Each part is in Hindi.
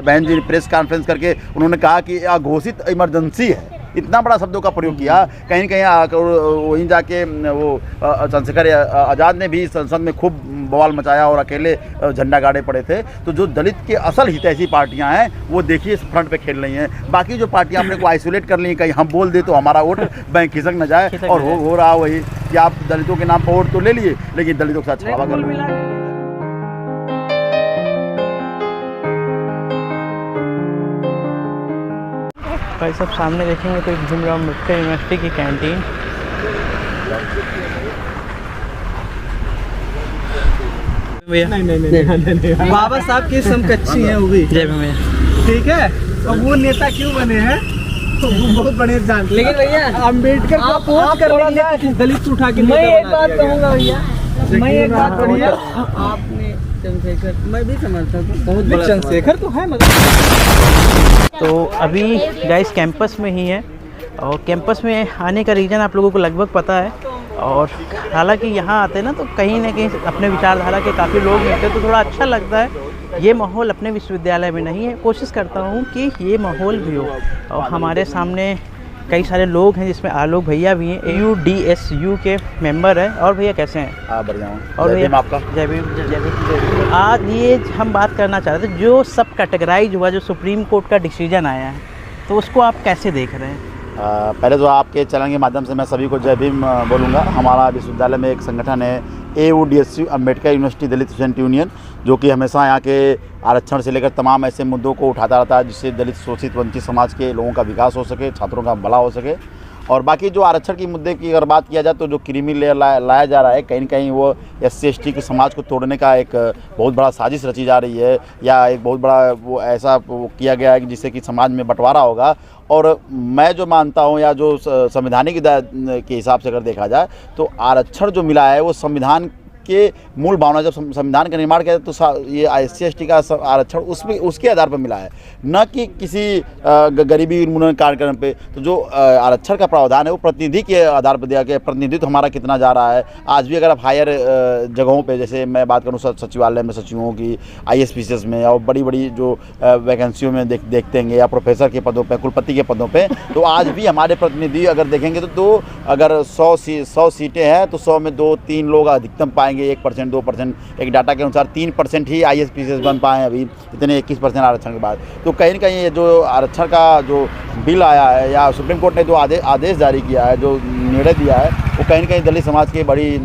बहन जी प्रेस कॉन्फ्रेंस करके उन्होंने कहा कि अघोषित इमरजेंसी है, इतना बड़ा शब्दों का प्रयोग किया। कहीं कहीं वहीं जाके वो चंद्रशेखर आज़ाद ने भी संसद में खूब बवाल मचाया और अकेले झंडा गाड़े पड़े थे। तो जो दलित के असल हितैषी पार्टियां हैं वो देखिए इस फ्रंट पे खेल रही हैं। बाकी जो पार्टियां अपने को आइसोलेट कर ली, कहीं हम बोल दे तो हमारा वोट बैंक खिसक न जाए, और हो रहा वही कि आप दलितों के नाम पर वोट तो ले लिए लेकिन दलितों के साथ छावा कर रहे। भाई सब सामने देखेंगे तो भीमराव अम्बेडकर यूनिवर्सिटी की कैंटीन। नहीं बाबा साहब की समकक्षी हैं वो भी। जय भीम। ठीक है, और वो नेता क्यों बने हैं तो वो बहुत बड़े जानते। लेकिन भैया अम्बेडकर को अपोज कर दलित उठा के मैं एक बात कहूँगा भैया, मैं एक बात बढ़िया आपने चंद्रशेखर, मैं भी समर्थक हूँ, बहुत चंद्रशेखर तो है मतलब। तो अभी गाइस कैंपस में ही है, और कैंपस में आने का रीज़न आप लोगों को लगभग पता है। और हालांकि यहाँ आते ना तो कहीं ना कहीं अपने विचारधारा के काफ़ी लोग मिलते हैं, तो थोड़ा अच्छा लगता है। ये माहौल अपने विश्वविद्यालय में नहीं है, कोशिश करता हूँ कि ये माहौल भी हो। और हमारे सामने कई सारे लोग हैं जिसमें आलोक भैया भी हैं, AUDSU के मेंबर हैं। और भैया कैसे हैं? बढ़िया हूँ। और भैया आपका? जय भीम। जय भीम। आज ये हम बात करना चाह रहे थे, जो सब कैटेगराइज हुआ, जो सुप्रीम कोर्ट का डिसीजन आया है, तो उसको आप कैसे देख रहे हैं? पहले तो आपके चैनल के माध्यम से मैं सभी को जय भीम बोलूँगा। हमारा विश्वविद्यालय में एक संगठन है AUDSU अम्बेडकर यूनिवर्सिटी दलित स्टूडेंट यूनियन, जो कि हमेशा यहाँ के आरक्षण से लेकर तमाम ऐसे मुद्दों को उठाता रहता है जिससे दलित शोषित वंचित समाज के लोगों का विकास हो सके, छात्रों का भला हो सके। और बाकी जो आरक्षण की मुद्दे की अगर बात किया जाए तो जो क्रीमी लेयर लाया जा रहा है, कहीं न कहीं वो SC/ST के समाज को तोड़ने का एक बहुत बड़ा साजिश रची जा रही है, या एक बहुत बड़ा वो ऐसा किया गया है कि जिससे कि समाज में बंटवारा होगा। और मैं जो मानता हूँ, या जो संवैधानिक के हिसाब से अगर देखा जाए तो आरक्षण जो मिला है वो संविधान के मूल भावना, जब संविधान का निर्माण किया तो ये SC/ST का आरक्षण उसके आधार पर मिला है, न कि किसी गरीबी उन्मूलन कार्यक्रम पे। तो जो आरक्षण का प्रावधान है वो प्रतिनिधि के आधार पर दिया गया। प्रतिनिधित्व हमारा कितना जा रहा है आज भी, अगर आप हायर जगहों पे, जैसे मैं बात करूँ सचिवालय में सचिवों की, ISPCS में, और बड़ी बड़ी जो वैकेंसियों में देखते हैं, या प्रोफेसर के पदों पर, कुलपति के पदों पर, तो आज भी हमारे प्रतिनिधि अगर देखेंगे तो अगर 100 सीटें हैं तो 100 में 2-3 लोग अधिकतम पाएंगे। 1% 2%, एक डाटा के अनुसार 3% ही ISPCS बन पाए अभी, इतने 21% आरक्षण के बाद। तो कहीं न कहीं ये जो आरक्षण का जो बिल आया है, या सुप्रीम कोर्ट ने जो आदेश जारी किया है, जो निर्णय दिया है, वो कहीं न कहीं दलित समाज की बड़ी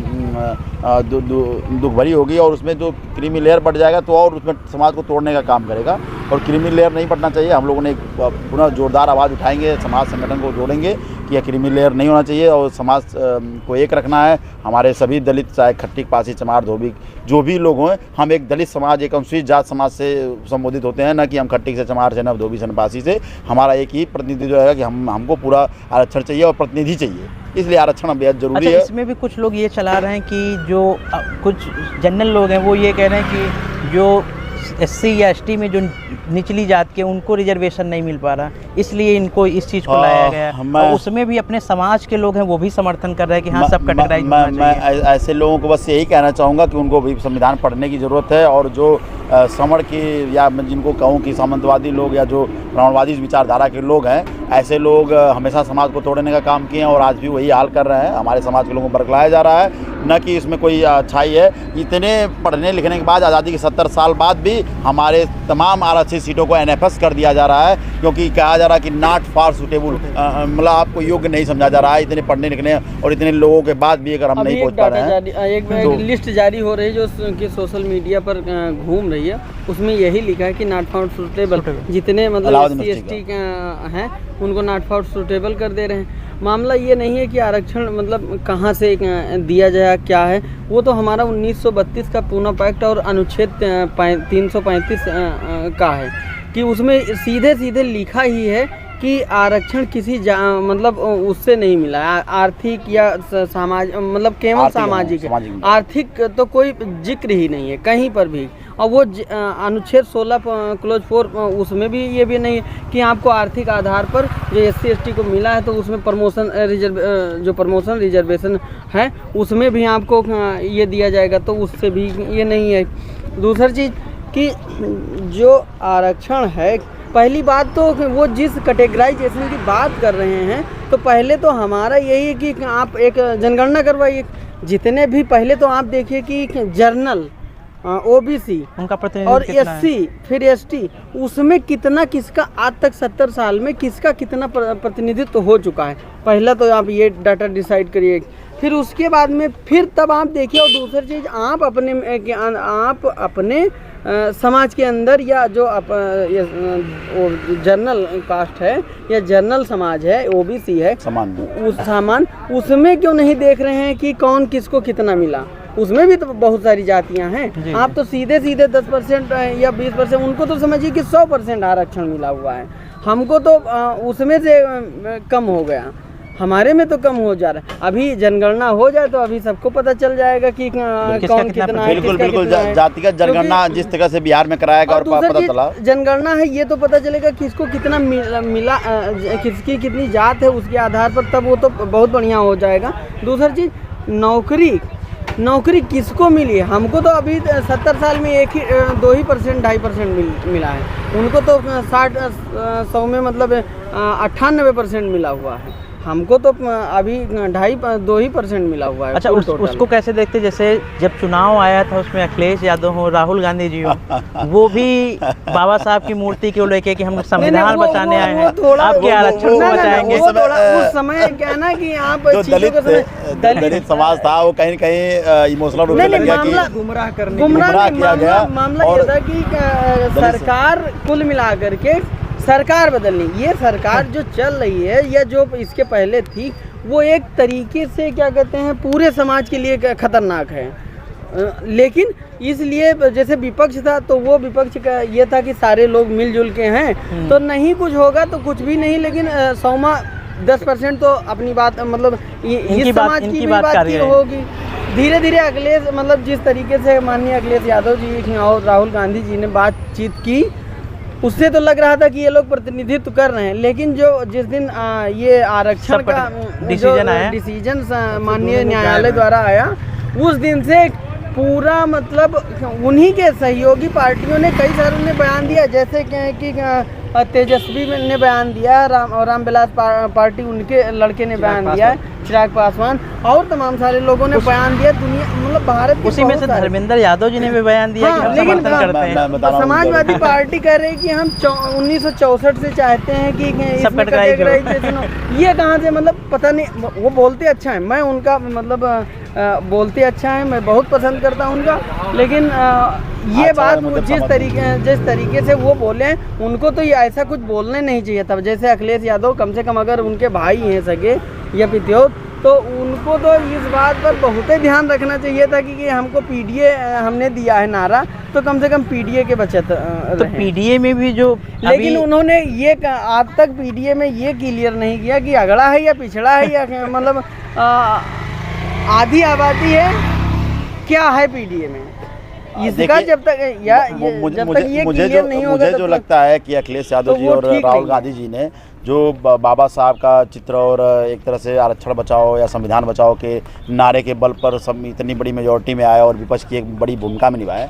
दुख भरी होगी। और उसमें जो क्रीमी लेयर बढ़ जाएगा तो और उसमें समाज को तोड़ने का काम करेगा, और क्रीमी लेयर नहीं बढ़ना चाहिए। हम लोगों ने पुनः जोरदार आवाज़ उठाएंगे, समाज संगठन को जोड़ेंगे कि यह क्रीमी लेयर नहीं होना चाहिए, और समाज को एक रखना है। हमारे सभी दलित, चाहे खट्टिक, पासी, चमार, धोबी, जो भी लोग हों, हम एक दलित समाज, एक अनुसूचित जात समाज से संबोधित होते हैं, न कि हम खट्टिक से, चमार से, न धोबी से, न पासी से। हमारा एक ही प्रतिनिधि जो है कि हमको पूरा आरक्षण चाहिए और प्रतिनिधि चाहिए, इसलिए आरक्षण बेहद जरूरी है। इसमें भी कुछ लोग ये चला रहे हैं कि जो कुछ जनरल लोग हैं वो ये कह रहे हैं कि जो SC या ST में जो निचली जात के, उनको रिजर्वेशन नहीं मिल पा रहा, इसलिए इनको इस चीज़ को लाया गया है। और उसमें भी अपने समाज के लोग हैं वो भी समर्थन कर रहे हैं कि हाँ सब कैटेगराइज होना चाहिए। मैं ऐसे लोगों को बस यही कहना चाहूँगा कि उनको भी संविधान पढ़ने की ज़रूरत है, और जो समण की, या मैं जिनको कहूँ कि सामंतवादी लोग, या जो ब्राह्मणवादी विचारधारा के लोग हैं, ऐसे लोग हमेशा समाज को तोड़ने का काम किए हैं और आज भी वही हाल कर रहे हैं। हमारे समाज के लोगों को बरगलाया जा रहा है, न कि इसमें कोई अच्छाई है। इतने पढ़ने लिखने के बाद, आज़ादी के 70 साल बाद भी हमारे तमाम आरक्षित सीटों को NFS कर दिया जा रहा है, क्योंकि कहा जा रहा है कि नॉट फॉर सुटेबल, मतलब आपको योग्य नहीं समझा जा रहा है। इतने पढ़ने लिखने और इतने लोगों के बाद भी अगर हम नहीं पहुँच पा रहे हैं। एक लिस्ट जारी हो रही है जो कि सोशल मीडिया पर घूम रही है, उसमें यही लिखा है कि नॉट फाउंड सुटेबल, जितने मतलब SC/ST हैं उनको नॉट फाउंड सुटेबल कर दे रहे हैं। मामला ये नहीं है कि आरक्षण मतलब कहाँ से दिया जाए, क्या है, वो तो हमारा 1932 का पूना पैक्ट और अनुच्छेद 335 का है, कि उसमें सीधे लिखा ही है कि आरक्षण किसी मतलब उससे नहीं मिला, आर्थिक या समाज, मतलब केवल सामाजिक, आर्थिक तो कोई जिक्र ही नहीं है कहीं पर भी। और वो अनुच्छेद 16 क्लोज 4 उसमें भी ये भी नहीं है कि आपको आर्थिक आधार पर जो SC/ST को मिला है तो उसमें प्रमोशन रिजर्वेशन है उसमें भी आपको ये दिया जाएगा, तो उससे भी ये नहीं है। दूसरी चीज़ कि जो आरक्षण है, पहली बात तो वो जिस कैटेगराइजेशन की बात कर रहे हैं, तो पहले तो हमारा यही है कि आप एक जनगणना करवाइए। जितने भी पहले तो आप देखिए कि जर्नल, ओबीसी उनका और प्रतिनिधित्व एससी, फिर एसटी, उसमें कितना किसका आज तक 70 साल में किसका कितना प्रतिनिधित्व हो चुका है, पहला तो आप ये डाटा डिसाइड करिए। फिर उसके बाद में फिर तब आप देखिए। और दूसरी चीज़, आप अपने समाज के अंदर या जो जनरल कास्ट है या जनरल समाज है, ओबीसी है, सामान उसमें क्यों नहीं देख रहे हैं कि कौन किसको कितना मिला? उसमें भी तो बहुत सारी जातियां हैं। आप तो सीधे 10% या 20%, उनको तो समझिए कि 100% आरक्षण मिला हुआ है। हमको तो उसमें से कम हो गया, हमारे में तो कम हो जा रहा है। अभी जनगणना हो जाए तो अभी सबको पता चल जाएगा कि कौन कितना है। बिल्कुल जातिगत जनगणना जिस तरह से बिहार में कराया गया और पता चला, जनगणना है ये तो पता चलेगा किसको कितना मिला, किसकी कितनी जात है, उसके आधार पर तब वो तो बहुत बढ़िया हो जाएगा। दूसरी चीज़, नौकरी किसको मिली? हमको तो अभी 70 साल में 2% 2.5% मिला है। उनको तो 100 में मतलब 98% मिला हुआ है। हमको तो अभी 2.5% मिला हुआ है। अच्छा, उसको कैसे देखते? जैसे जब चुनाव आया था उसमें अखिलेश यादव हो, राहुल गांधी जी हो, वो भी बाबा साहब की मूर्ति को लेके कि हम संविधान बचाने आए हैं, आपके आरक्षण को बचाएंगे। उस समय क्या है ना कि आप दलित समाज था, वो कहीं कहीं इमोशनल रूप से लग गया कि गुमराह किया गया। मामला ये था कि सरकार कुल मिलाकर के सरकार बदलनी, ये सरकार जो चल रही है या जो इसके पहले थी, वो एक तरीके से क्या कहते हैं पूरे समाज के लिए खतरनाक है। लेकिन इसलिए जैसे विपक्ष था तो वो विपक्ष का ये था कि सारे लोग मिलजुल के हैं तो नहीं कुछ होगा तो कुछ भी नहीं, लेकिन 10% तो अपनी बात मतलब इस समाज की भी बात की होगी। धीरे धीरे अखिलेश मतलब जिस तरीके से माननीय अखिलेश यादव जी और राहुल गांधी जी ने बातचीत की, उससे तो लग रहा था कि ये लोग प्रतिनिधित्व कर रहे हैं। लेकिन जिस दिन ये आरक्षण का डिसीजन माननीय न्यायालय द्वारा आया, उस दिन से पूरा मतलब उन्हीं के सहयोगी पार्टियों ने कई सारों ने बयान दिया, जैसे कि तेजस्वी ने बयान दिया, रामविलास पार्टी उनके लड़के ने बयान दिया है, चिराग पासवान और तमाम सारे लोगों ने बयान दिया। दुनिया मतलब भारत उसी में से धर्मेंद्र यादव जी ने भी बयान दिया कि हम समर्थन करते हैं। समाजवादी पार्टी कह रही है कि हम 1964 से चाहते हैं कि इसमें कैटेगराइजेशन हो। ये कहाँ से मतलब पता नहीं। वो बोलते अच्छा है, मैं उनका मतलब बोलते अच्छा है, मैं बहुत पसंद करता हूँ उनका, लेकिन ये बात जिस तरीके से वो बोले उनको तो ये ऐसा कुछ बोलने नहीं चाहिए था। जैसे अखिलेश यादव कम से कम अगर उनके भाई हैं सगे या पित्योत, तो उनको तो इस बात पर बहुत ही ध्यान रखना चाहिए था कि हमको पीडीए हमने दिया है नारा, तो कम से कम पीडीए के बचत तो पीडीए में भी जो लेकिन उन्होंने ये आज तक पीडीए में ये क्लियर नहीं किया कि अगड़ा है या पिछड़ा है या मतलब आधी आबादी है क्या है पीडीए में। इसका जब तक ये क्लियर नहीं होगा, मुझे जो लगता है कि अखिलेश यादव जी और राहुल गांधी जी ने जो बाबा साहब का चित्र और एक तरह से आरक्षण बचाओ या संविधान बचाओ के नारे के बल पर सब इतनी बड़ी मेजॉरिटी में आया और विपक्ष की एक बड़ी भूमिका में निभाया,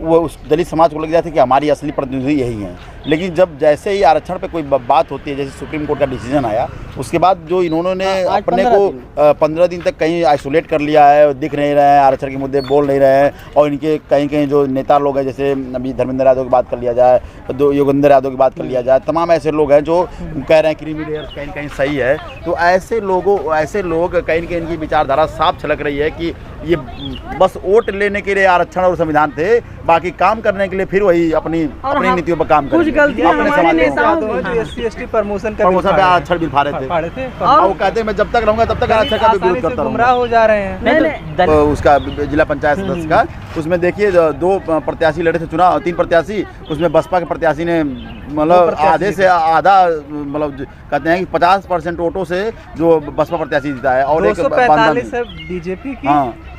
वो उस दलित समाज को लग जाता है कि हमारी असली प्रतिनिधि यही हैं। लेकिन जब जैसे ही आरक्षण पे कोई बात होती है, जैसे सुप्रीम कोर्ट का डिसीजन आया, उसके बाद जो इन्होंने अपने को 15 दिन तक कहीं आइसोलेट कर लिया है, दिख नहीं रहे हैं, आरक्षण के मुद्दे बोल नहीं रहे हैं, और इनके कहीं कहीं जो नेता लोग हैं, जैसे अभी धर्मेंद्र यादव की बात कर लिया जाए, योगेंद्र यादव की बात कर लिया जाए, तमाम ऐसे लोग हैं जो कह रहे हैं क्रीमी लेयर कहीं कहीं सही है। तो ऐसे लोग कहीं न कहीं इनकी विचारधारा साफ छलक रही है कि ये बस वोट लेने के लिए आरक्षण और संविधान थे, बाकी काम करने के लिए फिर वही अपनी नीतियों पर काम कुछ गलतियां हमारे नेताओं जो एससी/एसटी प्रमोशन पे आरक्षण बिल फाड़े थे और वो कहते हैं मैं जब तक रहूंगा तब तक आरक्षण का विरोध करता रहूंगा। गुमराह हो जा रहे हैं। उसका जिला पंचायत सदस्य का, उसमें देखिए 2 प्रत्याशी लड़े थे चुनाव, 3 प्रत्याशी, उसमें बसपा के प्रत्याशी ने मतलब आधे से आधा मतलब कहते हैं कि 50% वोटों से जो बसपा प्रत्याशी जीता है, और 245 है बीजेपी की,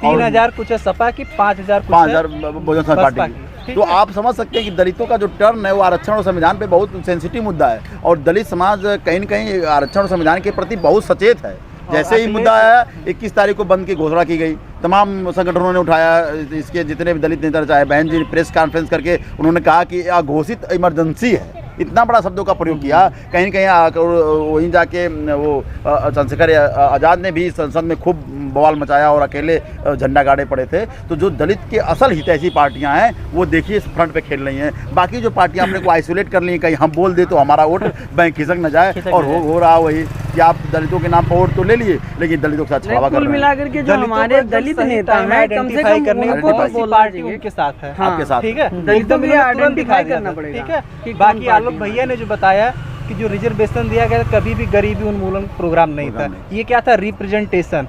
3000 कुछ है सपा की, 5000 बहुजन समाज पार्टी की। तो आप समझ सकते हैं कि दलितों का जो टर्न है वो आरक्षण और संविधान पे बहुत सेंसिटिव मुद्दा है, और दलित समाज कहीं न कहीं आरक्षण और संविधान के प्रति बहुत सचेत है। जैसे ही मुद्दा आया 21 तारीख को बंद की घोषणा की गई, तमाम संगठनों ने उठाया, इसके जितने भी दलित नेता, चाहे बहन जी प्रेस कॉन्फ्रेंस करके उन्होंने कहा कि अघोषित इमरजेंसी है, इतना बड़ा शब्दों का प्रयोग किया। कहीं कहीं वहीं जाके वो चंद्रशेखर आज़ाद ने भी संसद में खूब बवाल मचाया और अकेले झंडा गाड़े पड़े थे। तो जो दलित के असल हितैषी पार्टियां हैं वो देखिए इस फ्रंट पे खेल रही हैं। बाकी जो पार्टियां अपने को आइसोलेट कर ली हैं, कहीं हम बोल दे तो हमारा वोट बैंक खिसक न जाए, और हो रहा वही कि आप दलितों के नाम पर वोट तो ले लिए लेकिन दलितों के साथ छावा कर रहे हैं। कुल मिलाकर के जो हमारे दलित नेता हैं कम से कम उनको तो बोलना पार्टी चाहिए उनके साथ है, आपके साथ, ठीक है, दलितों को आइडेंटिफाई करना पड़ेगा, ठीक है। बाकी आलोक भैया ने जो बताया कि जो रिजर्वेशन दिया गया कभी भी गरीबी उन्मूलन प्रोग्राम नहीं था, ये क्या था, रिप्रेजेंटेशन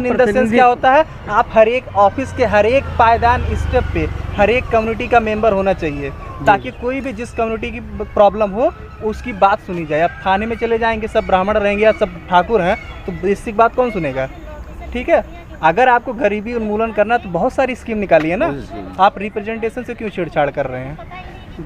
इन द सेंस क्या होता है, आप हर एक ऑफिस के हर एक पायदान स्टेप पे हर एक कम्युनिटी का मेंबर होना चाहिए, ताकि कोई भी जिस कम्युनिटी की प्रॉब्लम हो उसकी बात सुनी जाए। आप थाने में चले जाएंगे, सब ब्राह्मण रहेंगे या सब ठाकुर हैं, तो बेसिक बात कौन सुनेगा, ठीक है। अगर आपको गरीबी उन्मूलन करना तो बहुत सारी स्कीम निकाली है ना, आप रिप्रेजेंटेशन से क्यों छेड़छाड़ कर रहे हैं?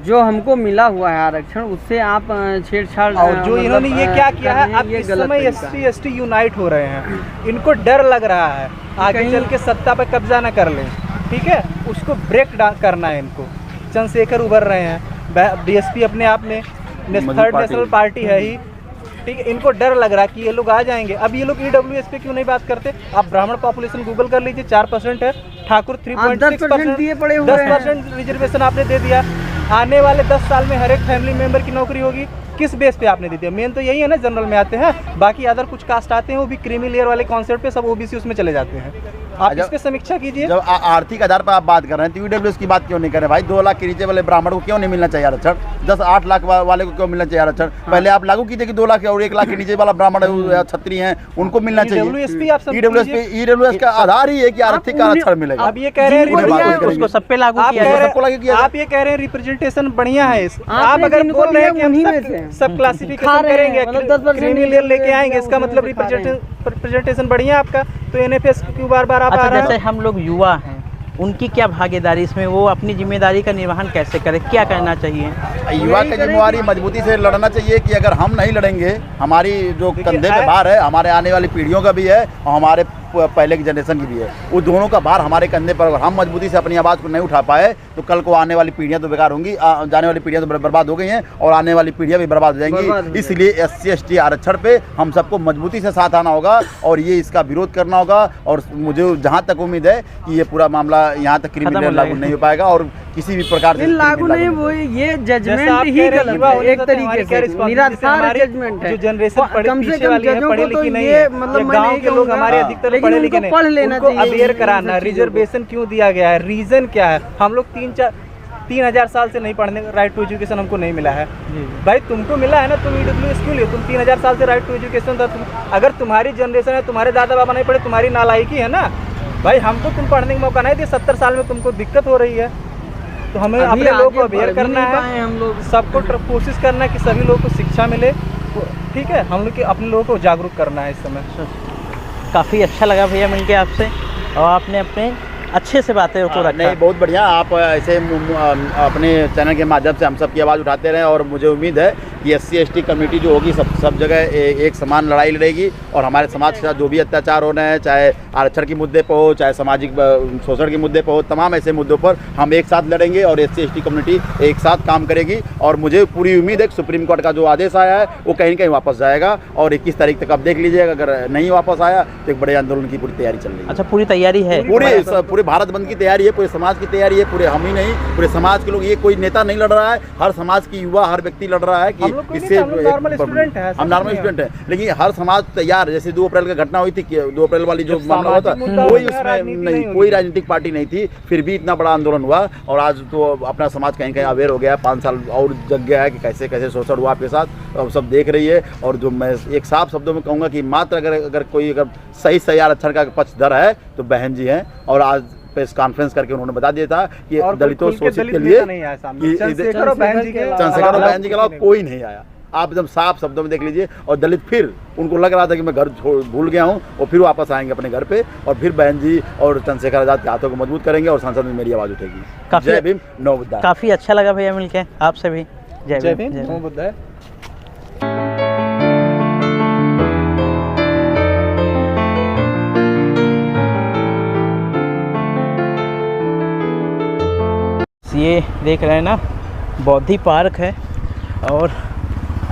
जो हमको मिला हुआ है आरक्षण उससे आप छेड़छाड़, और जो इन्होंने ये क्या किया है, अब इस समय SC/ST यूनाइट हो रहे हैं, इनको डर लग रहा है आगे चल के सत्ता पे कब्जा न कर लें, ठीक है, उसको ब्रेक करना है इनको। चंद्रशेखर उभर रहे हैं, DSP अपने आप में थर्ड नेशनल पार्टी है ही, ठीक है, इनको डर लग रहा है कि ये लोग आ जाएंगे। अब ये लोग EWS पे क्यों नहीं बात करते? आप ब्राह्मण पॉपुलेशन गूगल कर लीजिए, 4% है, ठाकुर 3.6%, 10% रिजर्वेशन आपने दे दिया। आने वाले 10 साल में हर एक फैमिली मेंबर की नौकरी होगी, किस बेस पे आपने दे दिया? मेन तो यही है ना, जनरल में आते हैं, बाकी अदर कुछ कास्ट आते हैं वो भी क्रीमी लेयर वाले कॉन्सेप्ट पे, सब OBC उसमें चले जाते हैं। आप इस पे समीक्षा कीजिए। जब आर्थिक आधार पर आप बात कर रहे हैं तो EWS की बात क्यों नहीं कर रहे भाई? 2 लाख के नीचे वाले ब्राह्मण को क्यों नहीं मिलना चाहिए आरक्षण? 8 लाख वाले को क्यों मिलना चाहिए आरक्षण? पहले आप लागू कीजिए कि 2 लाख और 1 लाख के नीचे वाला ब्राह्मण छत्री हैं उनको मिलना चाहिए। EWS का आधार ही है कि आर्थिक आरक्षण मिलेगा। आप ये कह रहे हैं उसको सब पे लागू किया जाए, आप ये कह रहे हैं रिप्रेजेंटेशन बढ़िया है, आप अगर बोल रहे हैं कि हम सब क्लासिफिकेशन करेंगे, क्रीमी लेयर लेके आएंगे, इसका मतलब रिप्रेजेंटेशन बढ़िया आपका, तो NFS क्यों बार-बार आप आ रहे हैं? जैसे हम लोग युवा हैं, उनकी क्या भागीदारी इसमें, वो अपनी जिम्मेदारी का निर्वहन कैसे करें, क्या करना चाहिए? युवा की जिम्मेदारी मजबूती से लड़ना चाहिए कि अगर हम नहीं लड़ेंगे, हमारी जो कंधे पे भार है, हमारे आने वाली पीढ़ियों का भी है और हमारे पहले की जनरेशन की भी है, वो दोनों का भार हमारे कंधे पर। अगर हम मजबूती से अपनी आवाज़ को नहीं उठा पाए तो कल को आने वाली पीढ़ियां तो बेकार होंगी, जाने वाली पीढ़ियां तो बर्बाद हो गई हैं और आने वाली पीढ़ियां भी बर्बाद हो जाएंगी। इसलिए SC/ST आरक्षण पे हम सबको मजबूती से साथ आना होगा और ये इसका विरोध करना होगा। और मुझे जहाँ तक उम्मीद है कि ये पूरा मामला यहाँ तक क्रिमिनल लागू नहीं हो पाएगा और किसी भी प्रकार से लागू नहीं, वो ये जजमेंट ही गलत है, एक तरीके से निराधार जजमेंट है। जो जनरेशन कम से कम जजों को तो ये मतलब गांव के लोग हमारे अधिकतर पढ़े लिखे नहीं, उनको अवेयर कराना, रिजर्वेशन क्यों दिया गया है, रीजन क्या है। हम लोग 3,000 साल से नहीं पढ़ने, राइट टू एजुकेशन हमको नहीं मिला है भाई, तुमको मिला है ना, तुम EWS क्यों लियो? तुम 3,000 साल से राइट टू एजुकेशन था, अगर तुम्हारी जनरेशन है, तुम्हारे दादा बाबा नहीं पढ़े, तुम्हारी नालायकी है ना भाई, हमको तुम पढ़ने का मौका नहीं दिए, 70 साल में तुमको दिक्कत हो रही है, तो हमें अपने लोगों को अवेयर करना है, हम लोग सबको कोशिश करना है कि सभी लोगों को शिक्षा मिले, ठीक है, हम लोग के अपने लोगों को जागरूक करना है इस समय। काफ़ी अच्छा लगा भैया मिलके आपसे, और आपने अपने अच्छे से बातें को रखा। नहीं, बहुत बढ़िया, आप ऐसे अपने चैनल के माध्यम से हम सब की आवाज़ उठाते रहें और मुझे उम्मीद है कि SC/ST कम्युनिटी जो होगी सब जगह एक समान लड़ाई लड़ेगी और हमारे समाज के साथ जो भी अत्याचार होना है, चाहे आरक्षण के मुद्दे पर हो, चाहे सामाजिक शोषण के मुद्दे पर हो, तमाम ऐसे मुद्दों पर हम एक साथ लड़ेंगे और SC/ST कम्युनिटी एक साथ काम करेगी। और मुझे पूरी उम्मीद है कि सुप्रीम कोर्ट का जो आदेश आया है वो कहीं न कहीं वापस जाएगा और 21 तारीख तक आप देख लीजिएगा, अगर नहीं वापस आया तो एक बड़े आंदोलन की पूरी तैयारी चल रही है। अच्छा, पूरी तैयारी है? पूरे भारत बंद की तैयारी है, पूरे समाज की तैयारी है, पूरे हम ही नहीं, पूरे समाज के लोग, ये कोई नेता नहीं लड़ रहा है, हर समाज की युवा, हर व्यक्ति लड़ रहा है कि इससे हम नॉर्मल स्टूडेंट हैं, लेकिन हर समाज तैयार। जैसे 2 अप्रैल का घटना हुई थी, 2 अप्रैल वाली जो मामला हुआ था, कोई उसमें नहीं, कोई राजनीतिक पार्टी नहीं थी, फिर भी इतना बड़ा आंदोलन हुआ और आज तो अपना समाज कहीं कहीं अवेयर हो गया है, 5 साल और जग गया है कि कैसे कैसे शोषण हुआ आपके साथ, अब सब देख रही है। और जो मैं एक साफ शब्दों में कहूँगा कि मात्र अगर कोई सही आरक्षण का पक्षधर है तो बहन जी हैं, और आज प्रेस कॉन्फ्रेंस करके उन्होंने बता दिया था कि दलितों शोषित के लिए चंद्रशेखर और बहन जी के अलावा कोई नहीं आया। आप एकदम साफ शब्दों में देख लीजिए। और दलित फिर उनको लग रहा था कि मैं घर भूल गया हूँ, और फिर वापस आएंगे अपने घर पे और फिर बहन जी और चंद्रशेखर आजाद के हाथों को मजबूत करेंगे और संसद में मेरी आवाज़ उठेगी। जय भीम, नमो बुद्धाय। काफ़ी अच्छा लगा भैया मिलके आपसे भी। जय भीम, नमो बुद्धाय। ये देख रहे हैं ना, बौद्धि पार्क है। और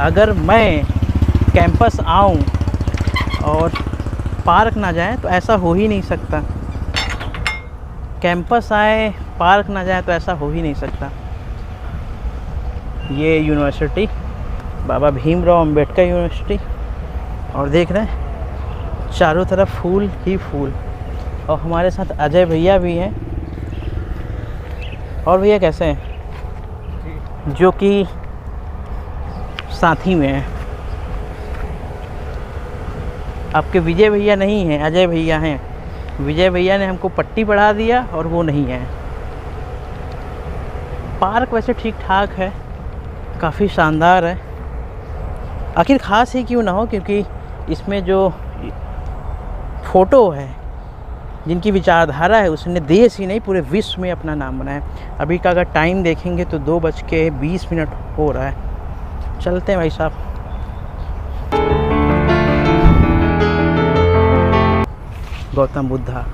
अगर मैं कैंपस आऊँ और पार्क ना जाए तो ऐसा हो ही नहीं सकता। कैंपस आए, पार्क ना जाए तो ऐसा हो ही नहीं सकता। ये यूनिवर्सिटी बाबा भीमराव अंबेडकर यूनिवर्सिटी, और देख रहे हैं चारों तरफ फूल ही फूल। और हमारे साथ अजय भैया भी हैं। और भैया कैसे हैं? जो कि साथी में हैं। आपके विजय भैया नहीं हैं, अजय भैया हैं। विजय भैया ने हमको पट्टी पढ़ा दिया और वो नहीं है। पार्क वैसे ठीक ठाक है, काफ़ी शानदार है। आखिर ख़ास ही क्यों ना हो, क्योंकि इसमें जो फ़ोटो है, जिनकी विचारधारा है, उसने देश ही नहीं पूरे विश्व में अपना नाम बनाया। अभी का अगर टाइम देखेंगे तो 2:20 हो रहा है। चलते हैं भाई साहब। गौतम बुद्धा,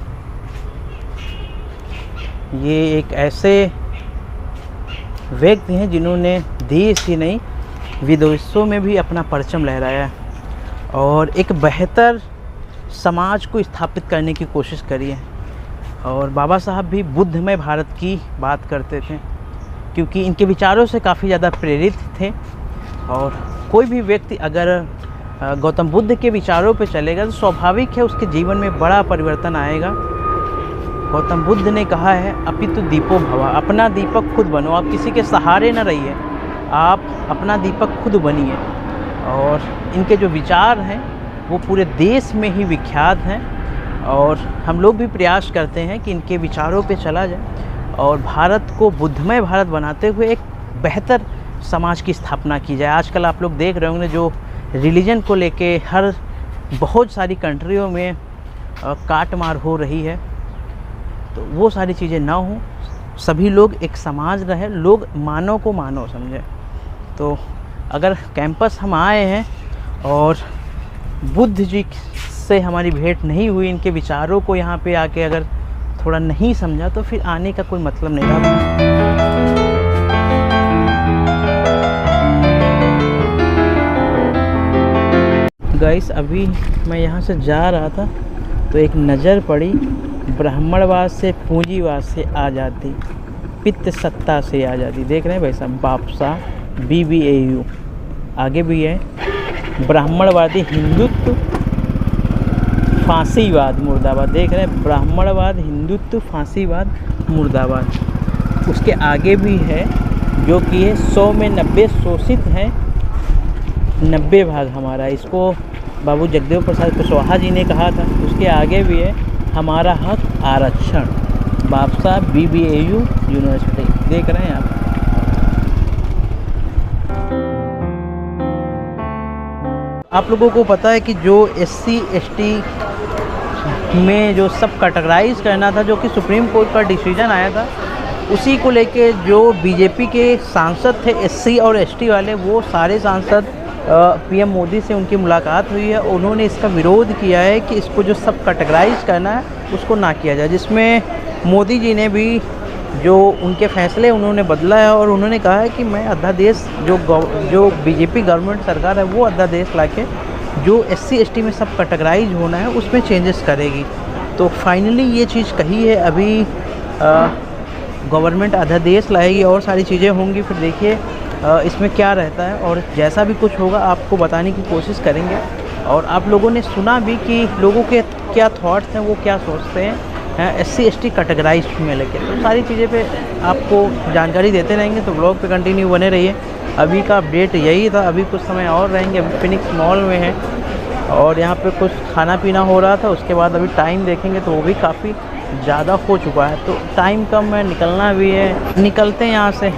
ये एक ऐसे व्यक्ति हैं जिन्होंने देश ही नहीं विदेशों में भी अपना परचम लहराया और एक बेहतर समाज को स्थापित करने की कोशिश करी है। और बाबा साहब भी बुद्धमय भारत की बात करते थे, क्योंकि इनके विचारों से काफ़ी ज़्यादा प्रेरित थे। और कोई भी व्यक्ति अगर गौतम बुद्ध के विचारों पे चलेगा तो स्वाभाविक है उसके जीवन में बड़ा परिवर्तन आएगा। गौतम बुद्ध ने कहा है, अपितु दीपो भवा, अपना दीपक खुद बनो। आप किसी के सहारे न रहिए, आप अपना दीपक खुद बनिए। और इनके जो विचार हैं वो पूरे देश में ही विख्यात हैं। और हम लोग भी प्रयास करते हैं कि इनके विचारों पे चला जाए और भारत को बुद्धमय भारत बनाते हुए एक बेहतर समाज की स्थापना की जाए। आजकल आप लोग देख रहे होंगे जो रिलीजन को लेके हर बहुत सारी कंट्रियों में काट मार हो रही है, तो वो सारी चीज़ें ना हों, सभी लोग एक समाज रहे, लोग मानव को मानव समझे। तो अगर कैंपस हम आए हैं और बुद्ध जी से हमारी भेंट नहीं हुई, इनके विचारों को यहाँ पे आके अगर थोड़ा नहीं समझा तो फिर आने का कोई मतलब नहीं रहा। गाइस, अभी मैं यहाँ से जा रहा था तो एक नज़र पड़ी, ब्राह्मणवाद से पूंजीवाद से आज़ादी, पित्त सत्ता से आज़ादी। देख रहे हैं भाई साहब, बापसा BBAU आगे भी है, ब्राह्मणवादी हिंदुत्व फांसीवाद मुर्दाबाद। देख रहे हैं, ब्राह्मणवाद हिंदुत्व फांसीवाद मुर्दाबाद। उसके आगे भी है जो कि है 100 में 90 शोषित हैं, 90 भाग हमारा। इसको बाबू जगदेव प्रसाद कुशवाहा जी ने कहा था। उसके आगे भी है हमारा हक आरक्षण, बापसा BBAU यूनिवर्सिटी। देख रहे हैं आप। आप लोगों को पता है कि जो SC ST में जो सब कैटेगराइज करना था, जो कि सुप्रीम कोर्ट का डिसीजन आया था, उसी को लेके जो बीजेपी के सांसद थे SC और ST वाले, वो सारे सांसद PM मोदी से उनकी मुलाकात हुई है। उन्होंने इसका विरोध किया है कि इसको जो सब कैटेगराइज करना है उसको ना किया जाए, जिसमें मोदी जी ने भी जो उनके फैसले उन्होंने बदला है। और उन्होंने कहा है कि मैं अध्यादेश जो बीजेपी गवर्नमेंट सरकार है वो अध्यादेश लाके जो SC ST में सब कैटेगराइज होना है उसमें चेंजेस करेगी। तो फाइनली ये चीज़ कही है। अभी गवर्नमेंट अध्यादेश लाएगी और सारी चीज़ें होंगी, फिर देखिए इसमें क्या रहता है। और जैसा भी कुछ होगा आपको बताने की कोशिश करेंगे। और आप लोगों ने सुना भी कि लोगों के क्या थॉट्स हैं, वो क्या सोचते हैं SC ST कैटेगराइज में लेके। तो सारी चीज़ें पे आपको जानकारी देते रहेंगे, तो ब्लॉग पे कंटिन्यू बने रहिए। अभी का अपडेट यही था। अभी कुछ समय और रहेंगे, अभी फिनिक्स मॉल में है और यहाँ पे कुछ खाना पीना हो रहा था। उसके बाद अभी टाइम देखेंगे तो वो भी काफ़ी ज़्यादा हो चुका है, तो टाइम कम है, निकलना भी है। निकलते हैं यहाँ से।